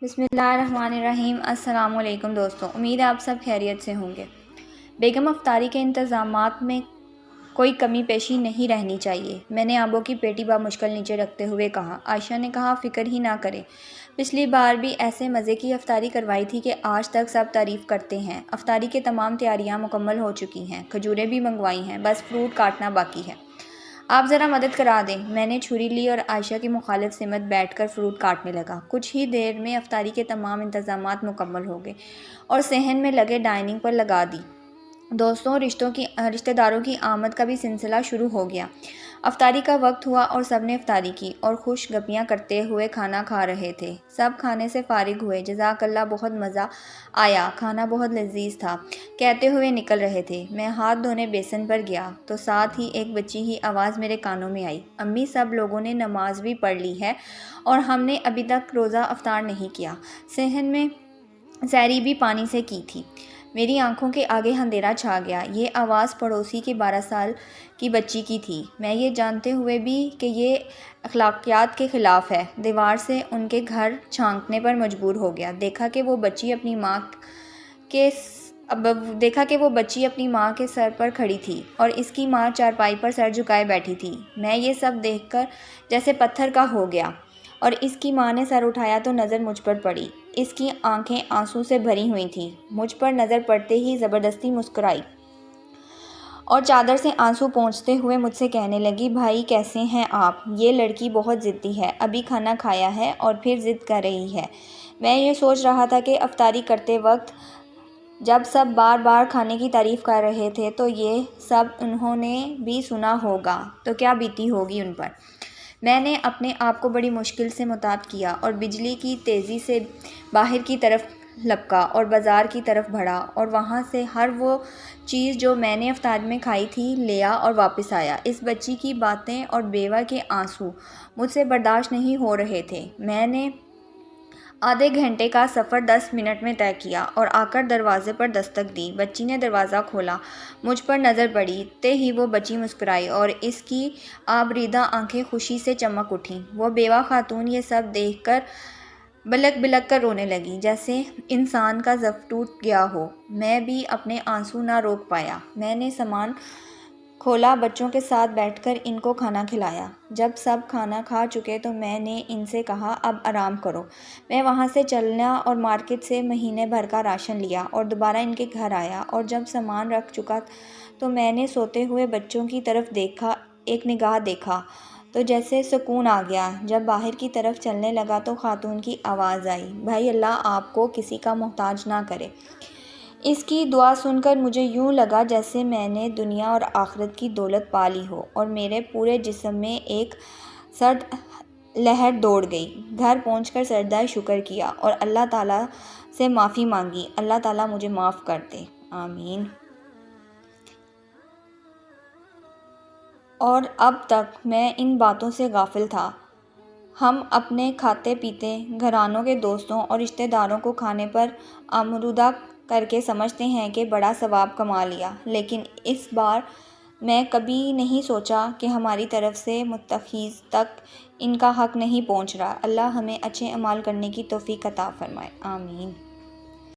بسم اللہ الرحمن الرحیم۔ السلام علیکم دوستوں، امید ہے آپ سب خیریت سے ہوں گے۔ بیگم افطاری کے انتظامات میں کوئی کمی پیشی نہیں رہنی چاہیے، میں نے آبوں کی پیٹی بمشکل نیچے رکھتے ہوئے کہا۔ عائشہ نے کہا، فکر ہی نہ کریں، پچھلی بار بھی ایسے مزے کی افطاری کروائی تھی کہ آج تک سب تعریف کرتے ہیں۔ افطاری کے تمام تیاریاں مکمل ہو چکی ہیں، کھجوریں بھی منگوائی ہیں، بس فروٹ کاٹنا باقی ہے۔ آپ ذرا مدد کرا دیں۔ میں نے چھری لی اور عائشہ کی مخالف سمت بیٹھ کر فروٹ کاٹنے لگا۔ کچھ ہی دیر میں افطاری کے تمام انتظامات مکمل ہو گئے اور صحن میں لگے ڈائننگ پر لگا دی۔ دوستوں، رشتہ داروں کی آمد کا بھی سلسلہ شروع ہو گیا۔ افطاری کا وقت ہوا اور سب نے افطاری کی اور خوش گپیاں کرتے ہوئے کھانا کھا رہے تھے۔ سب کھانے سے فارغ ہوئے۔ جزاک اللہ، بہت مزہ آیا، کھانا بہت لذیذ تھا، کہتے ہوئے نکل رہے تھے۔ میں ہاتھ دھونے بیسن پر گیا تو ساتھ ہی ایک بچی کی آواز میرے کانوں میں آئی، امی سب لوگوں نے نماز بھی پڑھ لی ہے اور ہم نے ابھی تک روزہ افطار نہیں کیا، صحن میں سحری بھی پانی سے کی تھی۔ میری آنکھوں کے آگے اندھیرا چھا گیا۔ یہ آواز پڑوسی کی 12 سال کی بچی کی تھی۔ میں یہ جانتے ہوئے بھی کہ یہ اخلاقیات کے خلاف ہے، دیوار سے ان کے گھر جھانکنے پر مجبور ہو گیا۔ دیکھا کہ وہ بچی اپنی ماں کے سر پر کھڑی تھی اور اس کی ماں چارپائی پر سر جھکائے بیٹھی تھی۔ میں یہ سب دیکھ کر جیسے پتھر کا ہو گیا اور اس کی ماں نے سر اٹھایا تو نظر مجھ پر پڑی۔ اس کی آنکھیں آنسوں سے بھری ہوئی تھیں۔ مجھ پر نظر پڑتے ہی زبردستی مسکرائی اور چادر سے آنسو پونچھتے ہوئے مجھ سے کہنے لگی، بھائی کیسے ہیں آپ؟ یہ لڑکی بہت ضدی ہے، ابھی کھانا کھایا ہے اور پھر ضد کر رہی ہے۔ میں یہ سوچ رہا تھا کہ افطاری کرتے وقت جب سب بار بار کھانے کی تعریف کر رہے تھے تو یہ سب انہوں نے بھی سنا ہوگا تو کیا بیتی ہوگی ان پر۔ میں نے اپنے آپ کو بڑی مشکل سے معطل کیا اور بجلی کی تیزی سے باہر کی طرف لپکا اور بازار کی طرف بڑھا اور وہاں سے ہر وہ چیز جو میں نے افطار میں کھائی تھی لیا اور واپس آیا۔ اس بچی کی باتیں اور بیوہ کے آنسو مجھ سے برداشت نہیں ہو رہے تھے۔ میں نے آدھے گھنٹے کا سفر 10 منٹ میں طے کیا اور آ کر دروازے پر دستک دی۔ بچی نے دروازہ کھولا، مجھ پر نظر پڑی تے ہی وہ بچی مسکرائی اور اس کی آبریدہ آنکھیں خوشی سے چمک اٹھیں۔ وہ بیوہ خاتون یہ سب دیکھ کر بلک بلک کر رونے لگی، جیسے انسان کا ضعف ٹوٹ گیا ہو۔ میں بھی اپنے آنسو نہ روک پایا۔ میں نے سامان کھولا، بچوں کے ساتھ بیٹھ کر ان کو کھانا کھلایا۔ جب سب کھانا کھا چکے تو میں نے ان سے کہا، اب آرام کرو۔ میں وہاں سے چلا اور مارکیٹ سے مہینے بھر کا راشن لیا اور دوبارہ ان کے گھر آیا اور جب سامان رکھ چکا تو میں نے سوتے ہوئے بچوں کی طرف ایک نگاہ دیکھا تو جیسے سکون آ گیا۔ جب باہر کی طرف چلنے لگا تو خاتون کی آواز آئی، بھائی اللہ آپ کو کسی کا محتاج نہ کرے۔ اس کی دعا سن کر مجھے یوں لگا جیسے میں نے دنیا اور آخرت کی دولت پا لی ہو اور میرے پورے جسم میں ایک سرد لہر دوڑ گئی۔ گھر پہنچ کر سجدہ شکر کیا اور اللہ تعالیٰ سے معافی مانگی، اللہ تعالیٰ مجھے معاف کر دے، آمین۔ اور اب تک میں ان باتوں سے غافل تھا۔ ہم اپنے کھاتے پیتے گھرانوں کے دوستوں اور رشتہ داروں کو کھانے پر آمادہ کر کے سمجھتے ہیں کہ بڑا ثواب کما لیا، لیکن اس بار میں کبھی نہیں سوچا کہ ہماری طرف سے متخذ تک ان کا حق نہیں پہنچ رہا۔ اللہ ہمیں اچھے اعمال کرنے کی توفیق عطا فرمائے، آمین۔